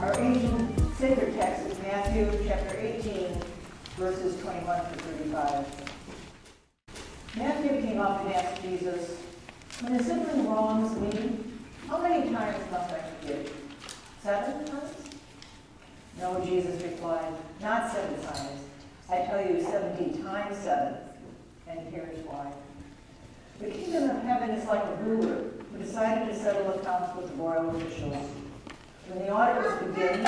Our ancient sacred text is Matthew chapter 18, verses 21 to 35. Matthew came up and asked Jesus, "When a sibling wrongs me, how many times must I forgive? 7 times?" "No," Jesus replied, "not 7 times. I tell you 70 times 7. And here's why. The kingdom of heaven is like a ruler who decided to settle accounts with the royal officials. When the audit was begun,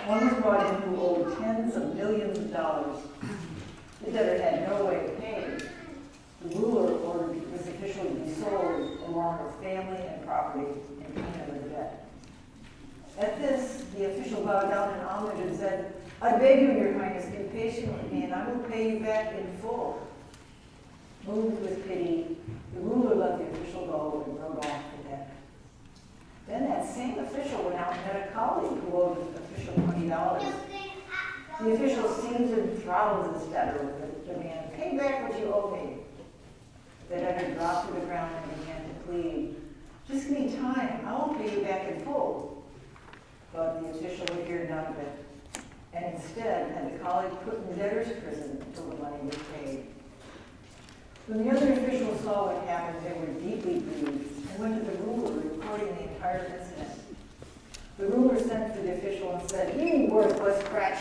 one was brought in who owed tens of millions of dollars. The debtor had no way to pay. The ruler ordered this official to be sold along with family and property in payment of the debt. At this, the official bowed down in homage and said, "I beg you, your highness, be patient with me, and I will pay you back in full." Moved with pity, the ruler let the official go and wrote off the debt. Then that same official went out and met a colleague who owed the official $20. The official seemed to throttle his debtor with the demand, "Pay back what you owe me." The debtor dropped to the ground and began to plead, "Just give me time, I will pay you back in full." But the official would hear none of it, and instead had the colleague put in debtor's prison until the money was paid. When the other officials saw what happened, they were deeply grieved and went to the ruler reporting the entire incident. The ruler sent for the official and said, "You worthless wretch,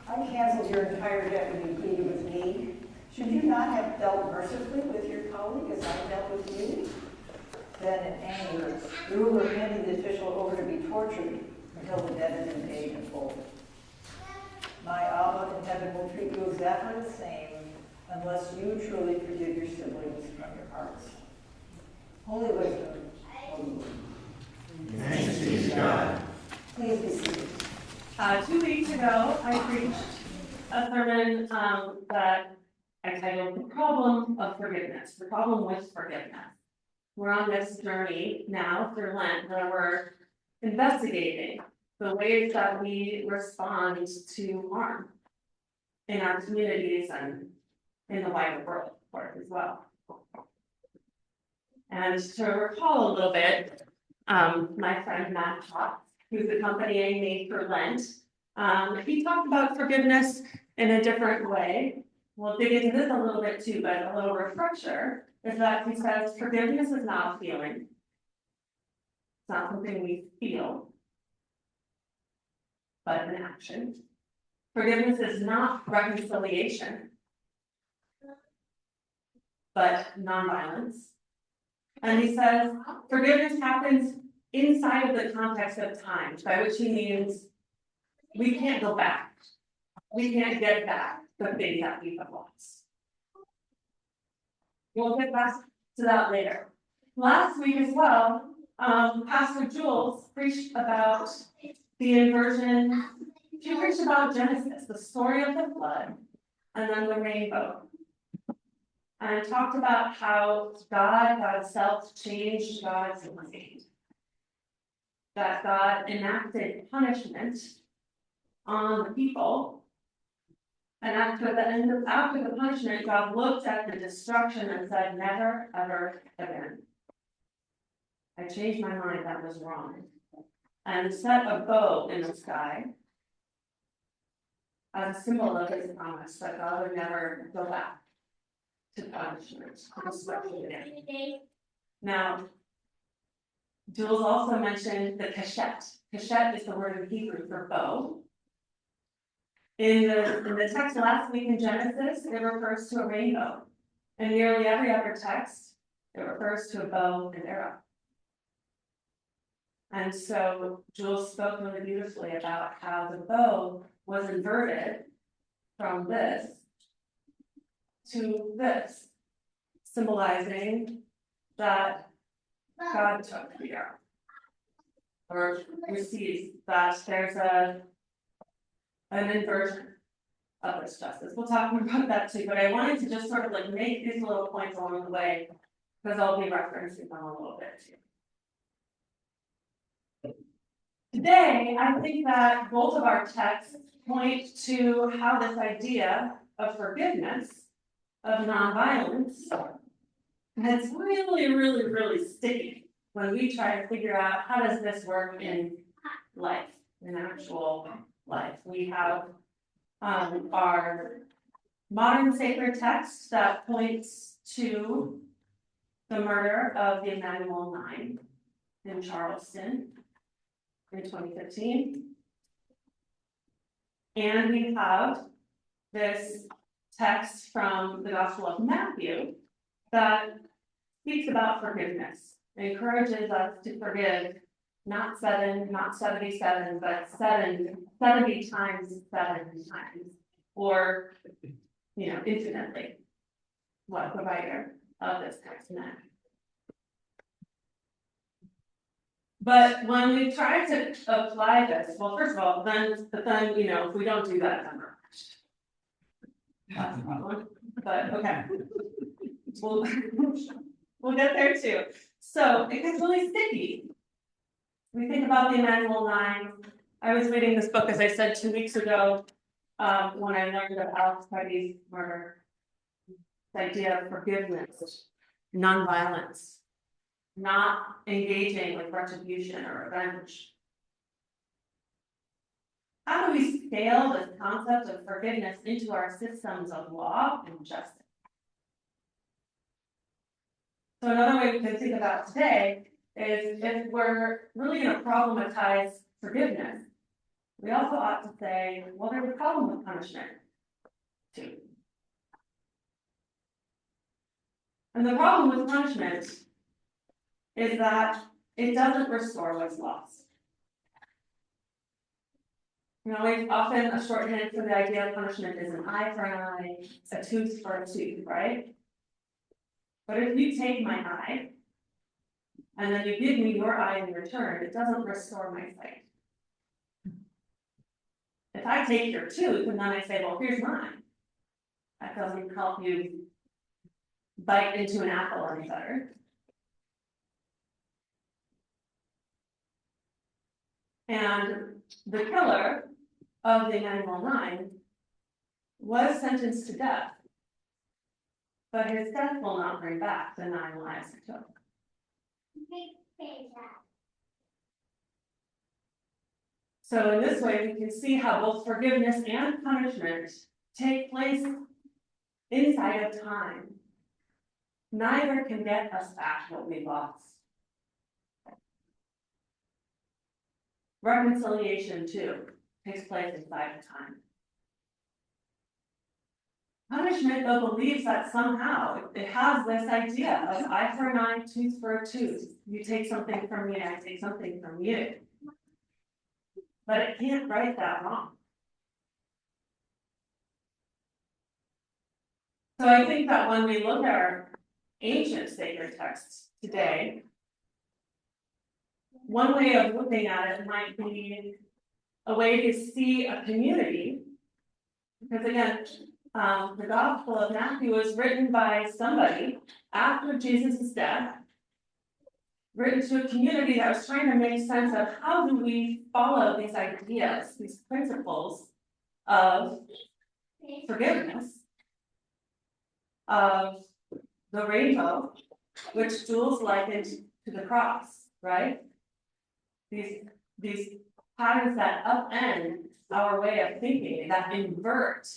I canceled your entire debt when you pleaded with me. Should you not have dealt mercifully with your colleague as I dealt with you?" Then in anger, the ruler handed the official over to be tortured until the debt had been paid in full. My Abba in heaven will treat you exactly the same unless you truly forgive your siblings from your hearts. Holy wisdom. Holy wisdom. Thanks be to God. Please be seated. 2 weeks ago, I preached a sermon that I titled "The Problem of Forgiveness," the problem with forgiveness. We're on this journey now through Lent where we're investigating the ways that we respond to harm in our communities and in the wider world, of course, as well. And to recall a little bit, my friend Matt Potts, who's accompanying me through Lent, he talked about forgiveness in a different way. We'll dig into this a little bit too, but a little refresher is that he says forgiveness is not a feeling. It's not something we feel, but an action. Forgiveness is not reconciliation, but nonviolence. And he says forgiveness happens inside of the context of time, by which he means we can't go back. We can't get back the things that we have lost. We'll get back to that later. Last week as well, Pastor Jules preached about the inversion. She preached about Genesis, the story of the flood, and then the rainbow. And talked about how God's self changed God's mind. That God enacted punishment on the people. And after the punishment, God looked at the destruction and said, "Never, ever again. I changed my mind, that was wrong." And set a bow in the sky as a symbol of his promise that God would never go back to punishment, to destruction again. Now, Jules also mentioned the kashet. Kashet is the word in Hebrew for bow. In the text last week in Genesis, it refers to a rainbow. In nearly every other text, it refers to a bow and arrow. And so Jules spoke really beautifully about how the bow was inverted from this to this, symbolizing that God took the arrow, or receives that there's an inversion of this justice. We'll talk more about that too, but I wanted to just sort of like make these little points along the way because I'll be referencing them a little bit too. Today, I think that both of our texts point to how this idea of forgiveness, of nonviolence, that's really, really, really sticky when we try to figure out how does this work in life, in actual life. We have our modern sacred text that points to the murder of the Emmanuel Nine in Charleston in 2015. And we have this text from the Gospel of Matthew that speaks about forgiveness, encourages us to forgive not 7, not 77, but 70 times 7 times, or, infinitely. What the writer of this text meant. But when we try to apply this, well, first of all, then, if we don't do that, then we're punished. That's a problem, but okay. We'll get there too. So it gets really sticky. We think about the Emmanuel Nine. I was reading this book, as I said 2 weeks ago, when I learned of Alex Petty's murder. The idea of forgiveness, nonviolence, not engaging with retribution or revenge. How do we scale this concept of forgiveness into our systems of law and justice? So another way we can think about today is if we're really going to problematize forgiveness, we also ought to say, well, there's a problem with punishment too. And the problem with punishment is that it doesn't restore what's lost. It's often a shorthand for the idea of punishment is an eye for an eye, a tooth for a tooth, right? But if you take my eye, and then you give me your eye in return, it doesn't restore my sight. If I take your tooth and then I say, well, here's mine, that doesn't help you bite into an apple any better. And the killer of the Emmanuel Nine was sentenced to death, but his death will not bring back the 9 lives he took. So in this way, we can see how both forgiveness and punishment take place inside of time. Neither can get us back what we lost. Reconciliation, too, takes place inside of time. Punishment, though, believes that somehow it has this idea of eye for an eye, tooth for a tooth. You take something from me, I take something from you. But it can't right that wrong. So I think that when we look at our ancient sacred texts today, one way of looking at it might be a way to see a community, because again, the Gospel of Matthew was written by somebody after Jesus' death, written to a community that was trying to make sense of how do we follow these ideas, these principles of forgiveness, of the rainbow, which Jules likened to the cross, right? These patterns that upend our way of thinking, that invert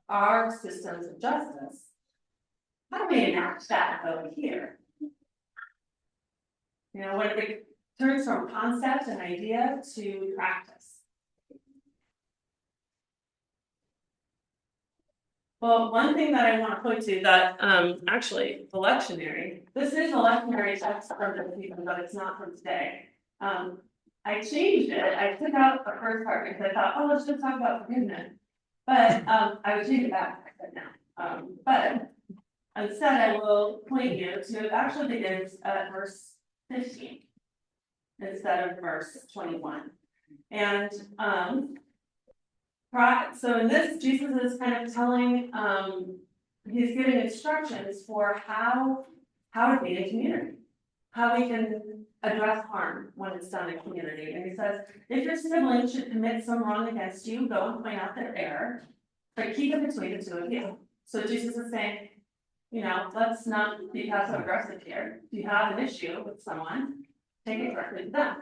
our systems of justice. How do we enact that over here? When it turns from concept and idea to practice. Well, one thing that I want to point to that actually the lectionary, this is a lectionary text from the people, but it's not from today. I changed it. I took out the first part because I thought, oh, let's just talk about forgiveness. But I would change it back now. But instead, I will point you to it actually begins at verse 15 instead of verse 21. And so in this, Jesus is kind of telling, he's giving instructions for how to be a community, how we can address harm when it's done in community. And he says, if your sibling should commit some wrong against you, go and point out their error, but keep it between the two of you. So Jesus is saying, let's not be passive aggressive here. If you have an issue with someone, take it directly to them.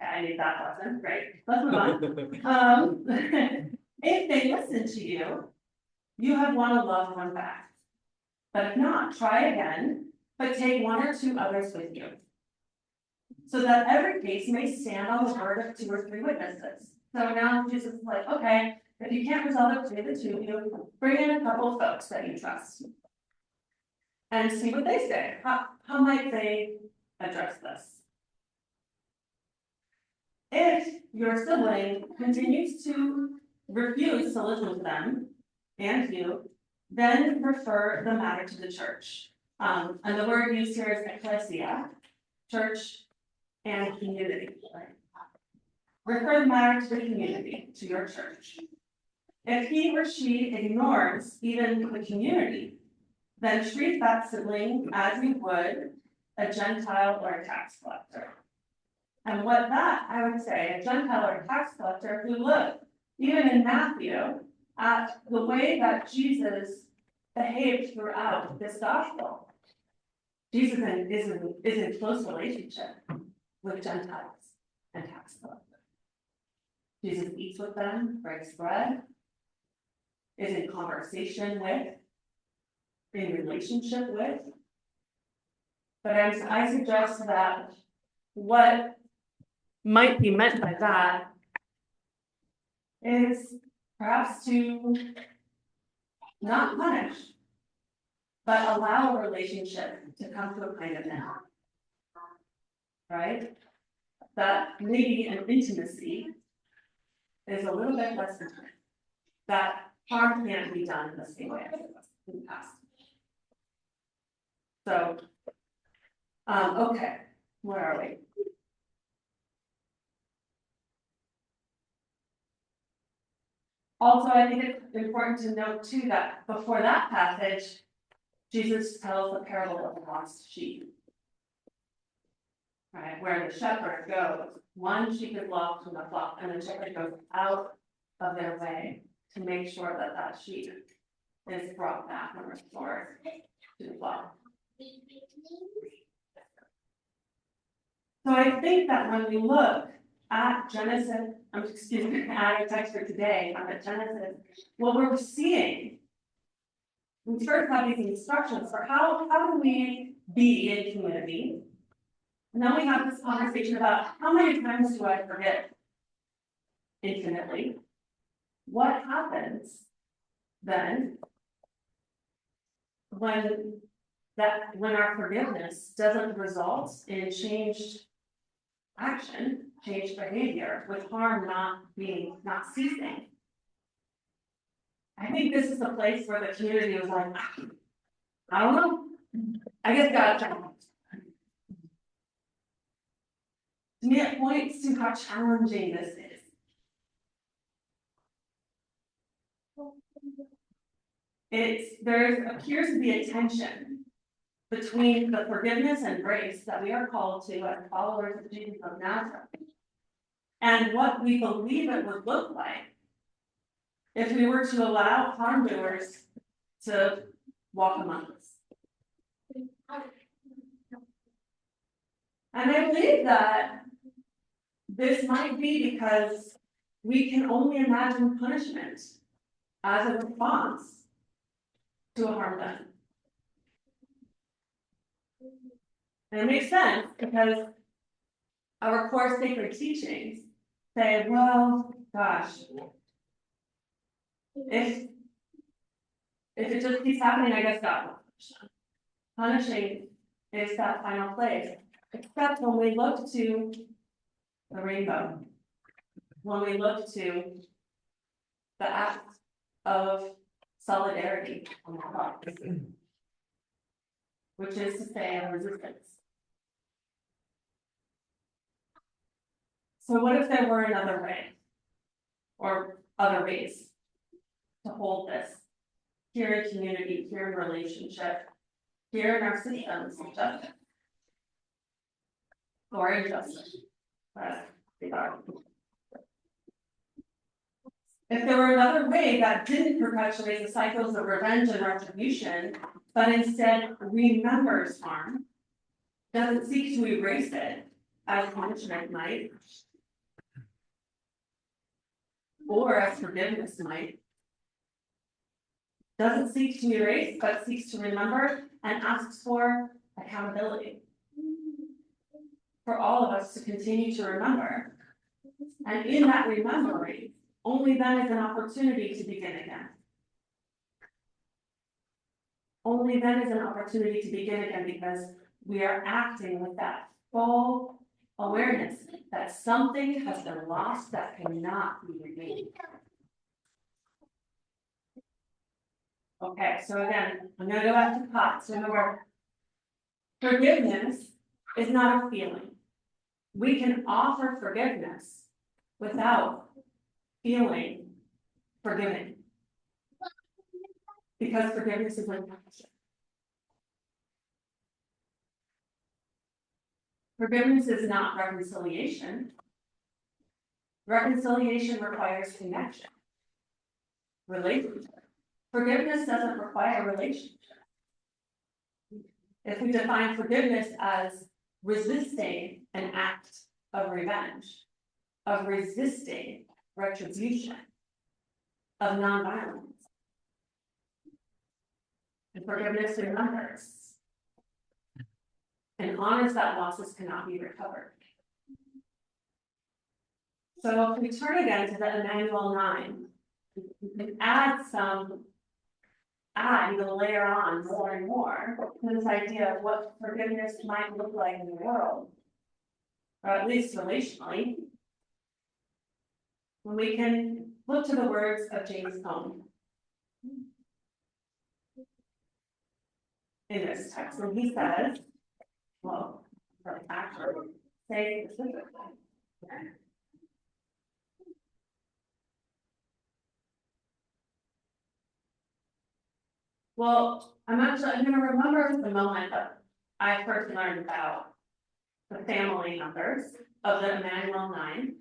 I need that lesson, great, let's move on. If they listen to you, you have won a loved one back. But if not, try again, but take one or two others with you. So that every case may stand on the word of 2 or 3 witnesses. So now Jesus is like, okay, if you can't resolve it between the 2 of you, bring in a couple of folks that you trust. And see what they say. How might they address this? If your sibling continues to refuse to listen to them and you, then refer the matter to the church. And the word used here is ecclesia, church and community. Refer the matter to the community, to your church. If he or she ignores even the community, then treat that sibling as you would a Gentile or a tax collector. And what that, I would say, a Gentile or a tax collector, if we look, even in Matthew, at the way that Jesus behaved throughout this gospel. Jesus is in close relationship with Gentiles and tax collectors. Jesus eats with them, breaks bread, is in conversation with, in relationship with. But I suggest that what might be meant by that is perhaps to not punish, but allow a relationship to come to a kind of end. Right? That maybe an intimacy is a little bit less intimate. That harm can't be done in the same way as it was in the past. So, okay, where are we? Also, I think it's important to note too that before that passage, Jesus tells the parable of the lost sheep. Right, where the shepherd goes, one sheep is lost from the flock, and the shepherd goes out of their way to make sure that that sheep is brought back and restored to the flock. So I think that when we look at Genesis, at our text for today, at Genesis, what we're seeing, we first have these instructions for how do we be in community. And then we have this conversation about how many times do I forget infinitely? What happens then when our forgiveness doesn't result in changed action, changed behavior, with harm not ceasing? I think this is the place where the community was like, I don't know. I guess God jumped. To me, it points to how challenging this is. There appears to be a tension between the forgiveness and grace that we are called to as followers of Jesus of Nazareth, and what we believe it would look like if we were to allow harm doers to walk among us. And I believe that this might be because we can only imagine punishment as a response to a harm done. And it makes sense because our core sacred teachings say, well, gosh, if it just keeps happening, I guess God will punish them. Punishing is that final place. Except when we look to the rainbow, when we look to the act of solidarity on the cross, which is to say a resistance. So what if there were another way, or other ways to hold this here in community, here in relationship, here in our systems of justice or injustice? If there were another way that didn't perpetuate the cycles of revenge and retribution, but instead remembers harm, doesn't seek to erase it as punishment might, or as forgiveness might, doesn't seek to erase, but seeks to remember and asks for accountability. For all of us to continue to remember. And in that remembering, only then is an opportunity to begin again. Only then is an opportunity to begin again because we are acting with that full awareness that something has been lost that cannot be regained. Okay, so again, I'm going to go back to pots. Remember, forgiveness is not a feeling. We can offer forgiveness without feeling forgiven. Because forgiveness is unconscious. Forgiveness is not reconciliation. Reconciliation requires connection, relationship. Forgiveness doesn't require relationship. If we define forgiveness as resisting an act of revenge, of resisting retribution, of nonviolence. And forgiveness remembers and honors that losses cannot be recovered. So if we turn again to the Emmanuel 9, we can you know, layer on more and more to this idea of what forgiveness might look like in the world, or at least relationally. When we can look to the words of James Cone in this text, and he says, well, actually, say specifically. Well, I'm going to remember the moment that I first learned about the family members of the Emmanuel 9.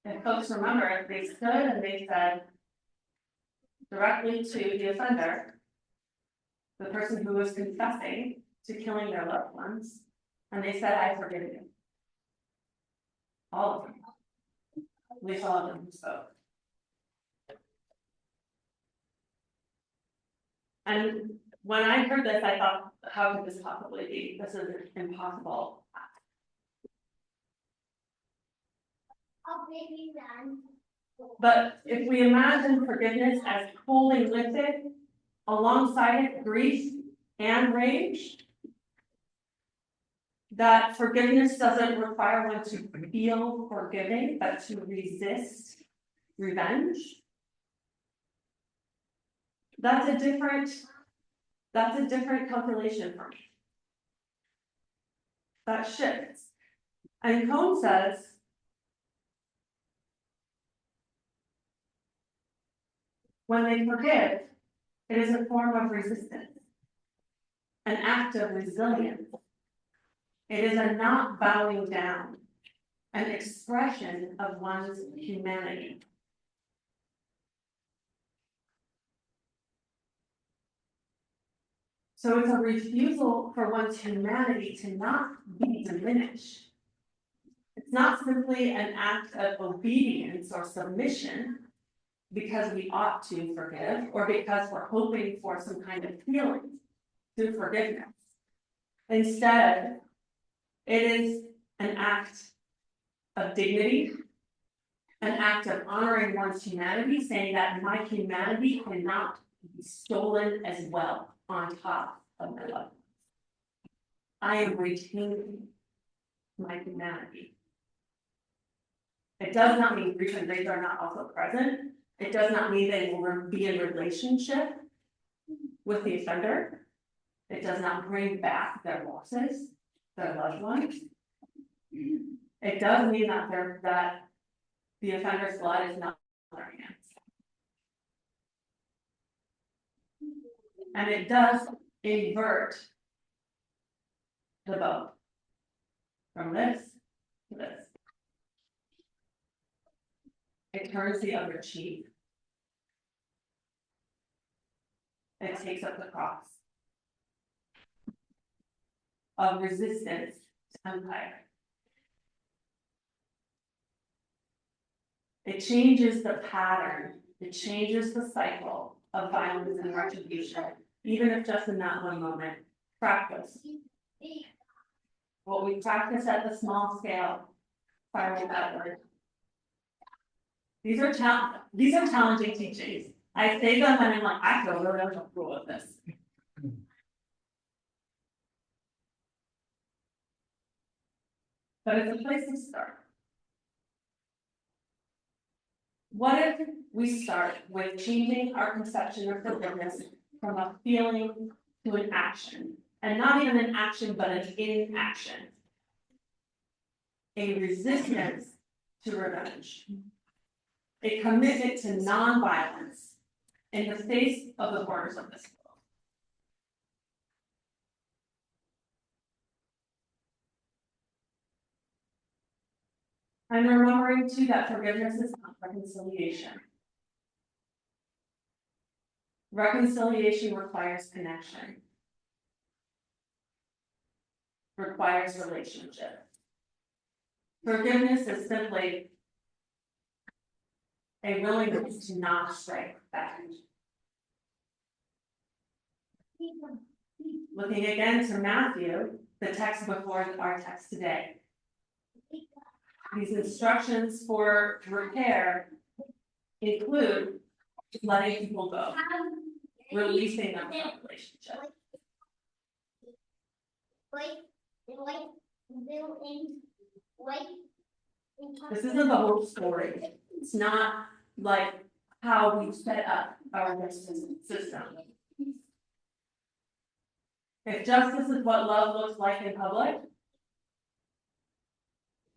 And folks remember, they stood and they said directly to the offender, the person who was confessing to killing their loved ones, and they said, I forgive you. All of them. At least all of them who spoke. And when I heard this, I thought, how could this possibly be? This is impossible. But if we imagine forgiveness as wholly lifted, alongside it, grief and rage, that forgiveness doesn't require one to feel forgiving, but to resist revenge. That's a different calculation for me. That shifts. And Cone says, when they forgive, it is a form of resistance, an act of resilience. It is a not bowing down, an expression of one's humanity. So it's a refusal for one's humanity to not be diminished. It's not simply an act of obedience or submission because we ought to forgive or because we're hoping for some kind of healing through forgiveness. Instead, it is an act of dignity, an act of honoring one's humanity, saying that my humanity cannot be stolen as well on top of my love. I am retaining my humanity. It does not mean grief and rage are not also present. It does not mean they will be in relationship with the offender. It does not bring back their losses, their loved ones. It does mean that the offender's blood is not in their hands. And it does invert the bow from this to this. It turns the other cheek. It takes up the cross of resistance to empire. It changes the pattern, it changes the cycle of violence and retribution, even if just in that one moment. Practice. What we practice at the small scale, spiral outward. These are challenging teachings. I say them and I'm like, I feel really uncomfortable with this. But it's a place to start. What if we start with changing our conception of forgiveness from a feeling to an action? And not even an action, but an inaction. A resistance to revenge. A commitment to nonviolence in the face of the horrors of this world. I'm remembering too that forgiveness is not reconciliation. Reconciliation requires connection. Requires relationship. Forgiveness is simply a willingness to not strike back. Looking again to Matthew, the text before our text today. These instructions for repair include letting people go, releasing them from a relationship. This isn't the whole story. It's not like how we set up our justice system. If justice is what love looks like in public,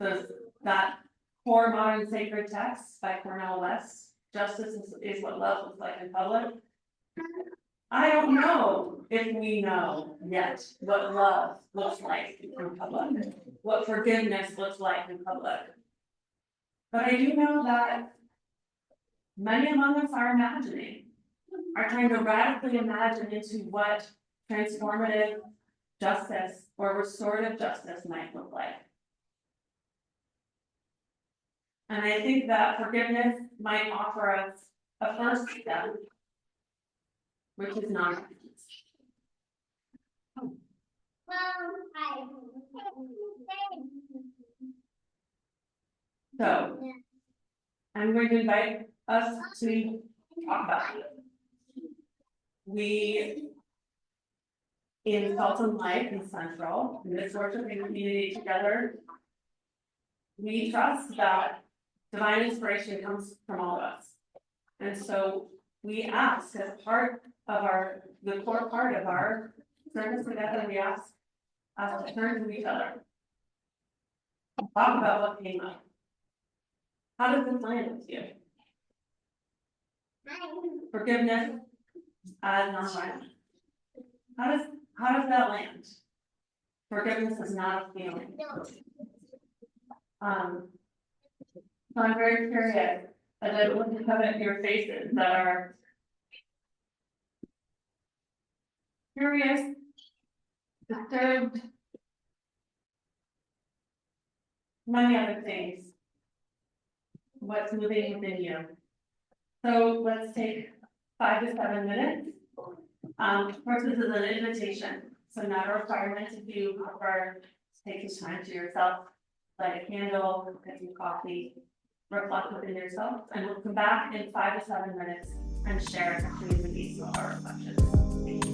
that core modern sacred text by Cornel West, justice is what love looks like in public. I don't know if we know yet what love looks like in public, what forgiveness looks like in public. But I do know that many among us are trying to radically imagine into what transformative justice or restorative justice might look like. And I think that forgiveness might offer us a first step, which is nonviolence. So, I'm going to invite us to talk about it. We, in Salt and Light and Central, in this worshiping community together, we trust that divine inspiration comes from all of us. And so we ask, as part of the core part of our service together, we ask us to turn to each other. Talk about what came up. How does this land with you? Forgiveness as nonviolent. How does that land? Forgiveness is not a feeling. So I'm very curious as I look at your faces that are curious, disturbed, many other things. What's moving within you? So let's take 5 to 7 minutes. Of course, this is an invitation, so not a requirement. If you prefer to take some time to yourself, light a candle, get some coffee, reflect within yourself, and we'll come back in 5 to 7 minutes and share some of these reflections.